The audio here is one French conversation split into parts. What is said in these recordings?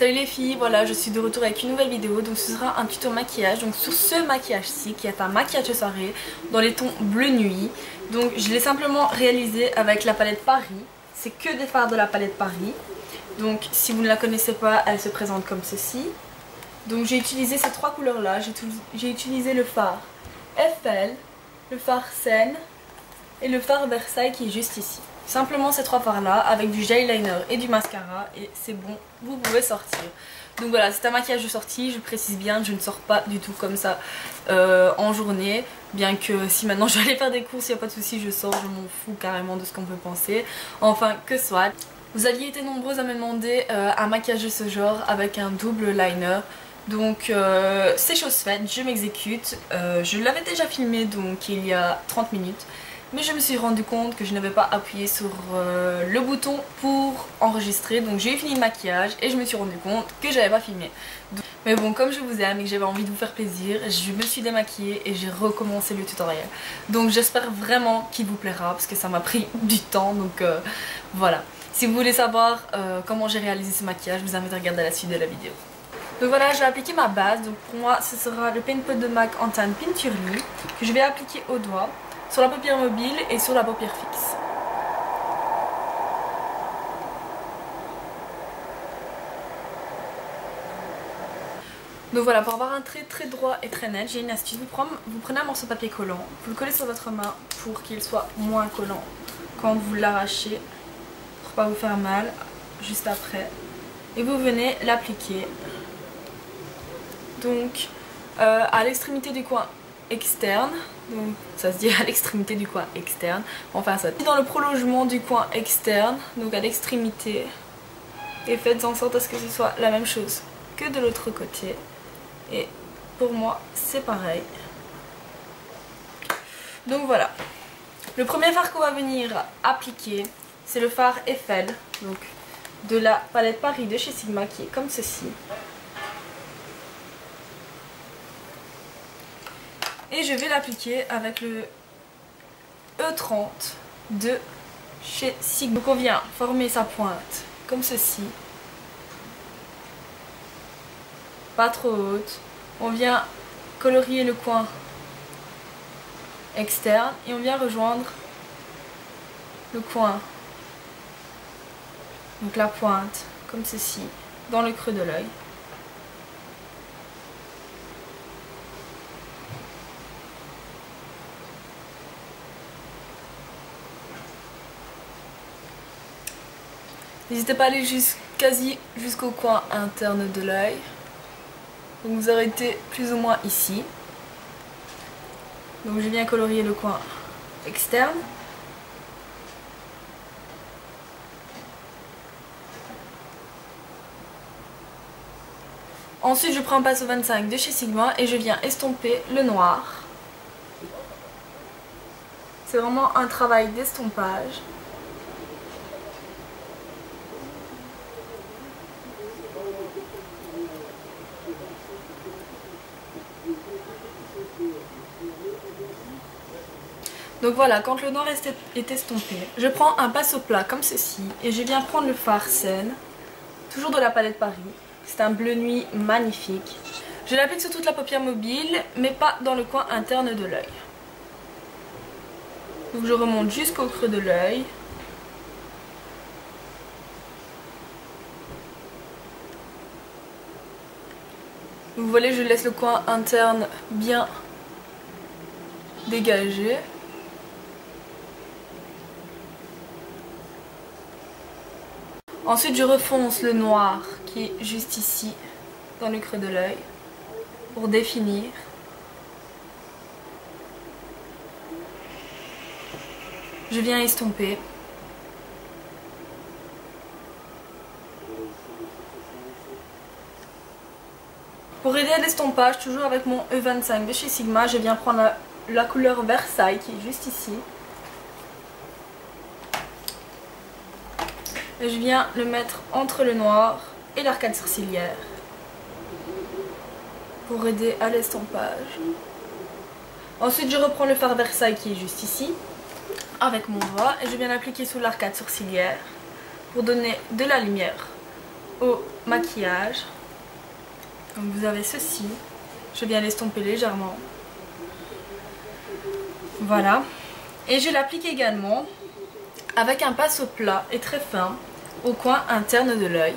Salut les filles, voilà je suis de retour avec une nouvelle vidéo. Donc ce sera un tuto maquillage. Donc sur ce maquillage-ci qui est un maquillage de soirée dans les tons bleu nuit. Donc je l'ai simplement réalisé avec la palette Paris. C'est que des fards de la palette Paris. Donc si vous ne la connaissez pas, elle se présente comme ceci. Donc j'ai utilisé ces trois couleurs là. J'ai utilisé le fard Eiffel, le fard Seine et le fard Versailles qui est juste ici. Simplement ces trois fards là avec du gel liner et du mascara et c'est bon, vous pouvez sortir. Donc voilà, c'est un maquillage de sortie, je précise bien, je ne sors pas du tout comme ça en journée. Bien que si maintenant je vais aller faire des courses, il n'y a pas de souci, je sors, je m'en fous carrément de ce qu'on peut penser. Enfin, que soit. Vous aviez été nombreuses à me demander un maquillage de ce genre avec un double liner. Donc c'est chose faite, je m'exécute. Je l'avais déjà filmé donc il y a 30 minutes. Mais je me suis rendu compte que je n'avais pas appuyé sur le bouton pour enregistrer. Donc j'ai fini le maquillage et je me suis rendu compte que j'avais pas filmé. Mais bon, comme je vous aime et que j'avais envie de vous faire plaisir, je me suis démaquillée et j'ai recommencé le tutoriel. Donc j'espère vraiment qu'il vous plaira parce que ça m'a pris du temps. Donc voilà. Si vous voulez savoir comment j'ai réalisé ce maquillage, je vous invite à regarder la suite de la vidéo. Donc voilà, je vais appliquer ma base. Donc pour moi, ce sera le Paint Pot de MAC en teinte Pinturier que je vais appliquer au doigt, sur la paupière mobile et sur la paupière fixe. Donc voilà, pour avoir un trait très droit et très net, j'ai une astuce. Vous prenez un morceau de papier collant, vous le collez sur votre main pour qu'il soit moins collant quand vous l'arrachez, pour pas vous faire mal juste après. Et vous venez l'appliquer donc à l'extrémité du coin externe. Donc ça se dit à l'extrémité du coin externe. Enfin ça. Dans le prolongement du coin externe, donc à l'extrémité. Et faites en sorte à ce que ce soit la même chose que de l'autre côté. Et pour moi c'est pareil. Donc voilà. Le premier fard qu'on va venir appliquer, c'est le fard Eiffel. Donc de la palette Paris de chez Sigma qui est comme ceci. Et je vais l'appliquer avec le E30 de chez Sigma. Donc on vient former sa pointe comme ceci. Pas trop haute. On vient colorier le coin externe et on vient rejoindre le coin. Donc la pointe comme ceci dans le creux de l'œil. N'hésitez pas à aller quasi jusqu'au coin interne de l'œil. Donc vous arrêtez plus ou moins ici. Donc je viens colorier le coin externe. Ensuite je prends un pinceau 25 de chez Sigma et je viens estomper le noir. C'est vraiment un travail d'estompage. Donc voilà, quand le noir est estompé, je prends un pinceau plat comme ceci et je viens prendre le fard Seine, toujours de la palette Paris. C'est un bleu nuit magnifique. Je l'applique sur toute la paupière mobile, mais pas dans le coin interne de l'œil. Donc je remonte jusqu'au creux de l'œil. Vous voyez, je laisse le coin interne bien dégagé. Ensuite je refonce le noir qui est juste ici dans le creux de l'œil pour définir. Je viens estomper. Pour aider à l'estompage, toujours avec mon E25 de chez Sigma, je viens prendre la couleur Versailles qui est juste ici. Et je viens le mettre entre le noir et l'arcade sourcilière pour aider à l'estompage. Ensuite je reprends le fard Versailles qui est juste ici avec mon doigt et je viens l'appliquer sous l'arcade sourcilière pour donner de la lumière au maquillage. Donc vous avez ceci. Je viens l'estomper légèrement. Voilà. Et je l'applique également avec un pinceau plat et très fin au coin interne de l'œil.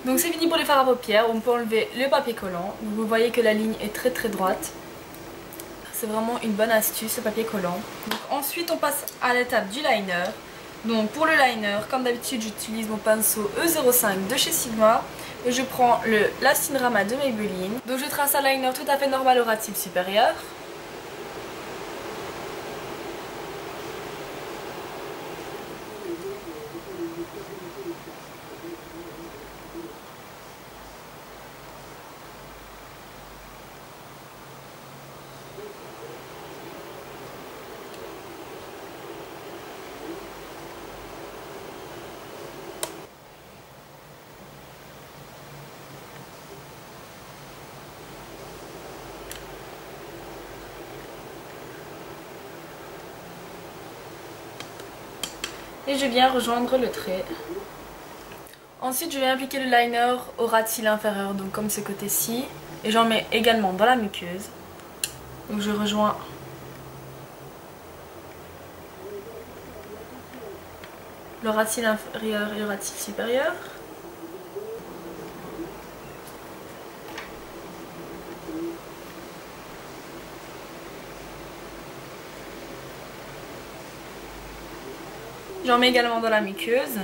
Donc c'est fini pour les fards à paupières. On peut enlever le papier collant. Donc vous voyez que la ligne est très droite. C'est vraiment une bonne astuce, ce papier collant. Donc ensuite on passe à l'étape du liner. Donc pour le liner, comme d'habitude, j'utilise mon pinceau E05 de chez Sigma. Et je prends le Lastinrama de Maybelline. Donc je trace un liner tout à fait normal au ras de cils supérieur. Et je viens rejoindre le trait. Ensuite je viens appliquer le liner au ras de cils inférieur, donc comme ce côté-ci. Et j'en mets également dans la muqueuse. Donc je rejoins le ras de cils inférieur et le ras de cils supérieur. J'en mets également dans la muqueuse.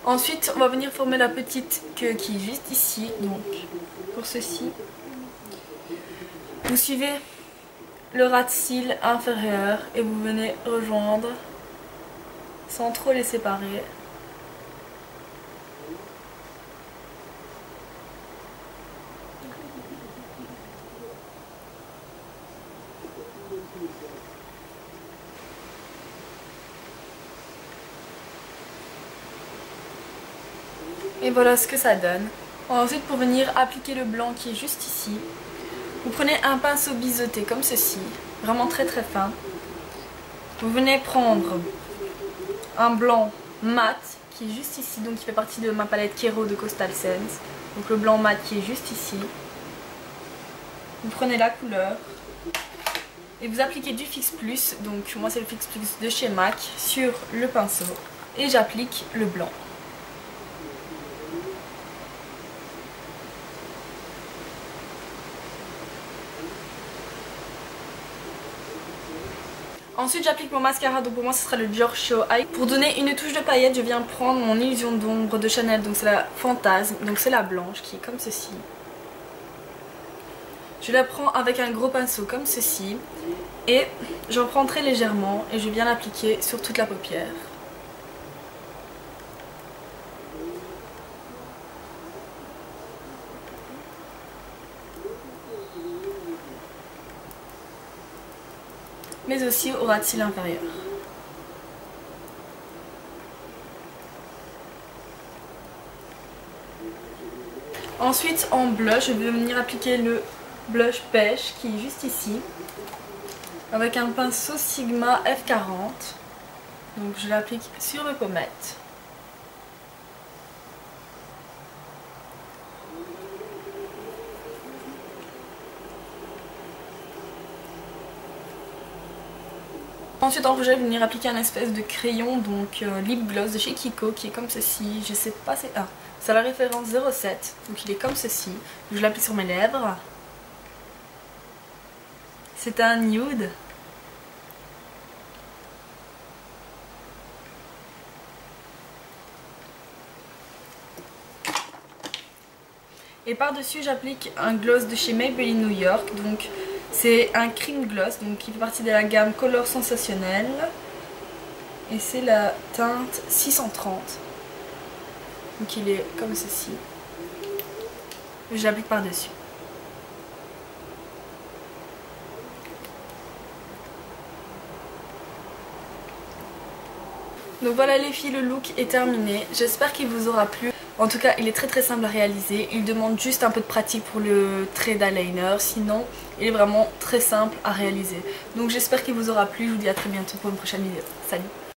Ensuite, on va venir former la petite queue qui est juste ici. Donc, pour ceci, vous suivez le ras de cils inférieur et vous venez rejoindre sans trop les séparer. Et voilà ce que ça donne. Ensuite, pour venir appliquer le blanc qui est juste ici, vous prenez un pinceau biseauté comme ceci, vraiment très fin. Vous venez prendre un blanc mat qui est juste ici, donc qui fait partie de ma palette Kero de Coastal Scents. Donc le blanc mat qui est juste ici. Vous prenez la couleur et vous appliquez du Fix Plus, donc moi c'est le Fix Plus de chez MAC, sur le pinceau. Et j'applique le blanc. Ensuite j'applique mon mascara, donc pour moi ce sera le Dior Show Eye. Pour donner une touche de paillettes, je viens prendre mon illusion d'ombre de Chanel, donc c'est la Fantasme, donc c'est la blanche qui est comme ceci. Je la prends avec un gros pinceau comme ceci et j'en prends très légèrement et je viens l'appliquer sur toute la paupière. Mais aussi au ras de cils inférieur. Ensuite en blush, je vais venir appliquer le blush pêche qui est juste ici avec un pinceau Sigma F40. Donc je l'applique sur mes pommettes. Ensuite en rouge, je vais venir appliquer un espèce de crayon, donc lip gloss de chez Kiko qui est comme ceci. Je sais pas, c'est la référence 07, donc il est comme ceci. Je l'applique sur mes lèvres. C'est un nude. Et par-dessus j'applique un gloss de chez Maybelline New York, donc c'est un cream gloss donc qui fait partie de la gamme Color Sensationnel. Et c'est la teinte 630. Donc il est comme ceci. Je l'applique par-dessus. Donc voilà les filles, le look est terminé. J'espère qu'il vous aura plu. En tout cas, il est très simple à réaliser. Il demande juste un peu de pratique pour le trait d'eyeliner. Sinon, il est vraiment très simple à réaliser. Donc j'espère qu'il vous aura plu. Je vous dis à très bientôt pour une prochaine vidéo. Salut!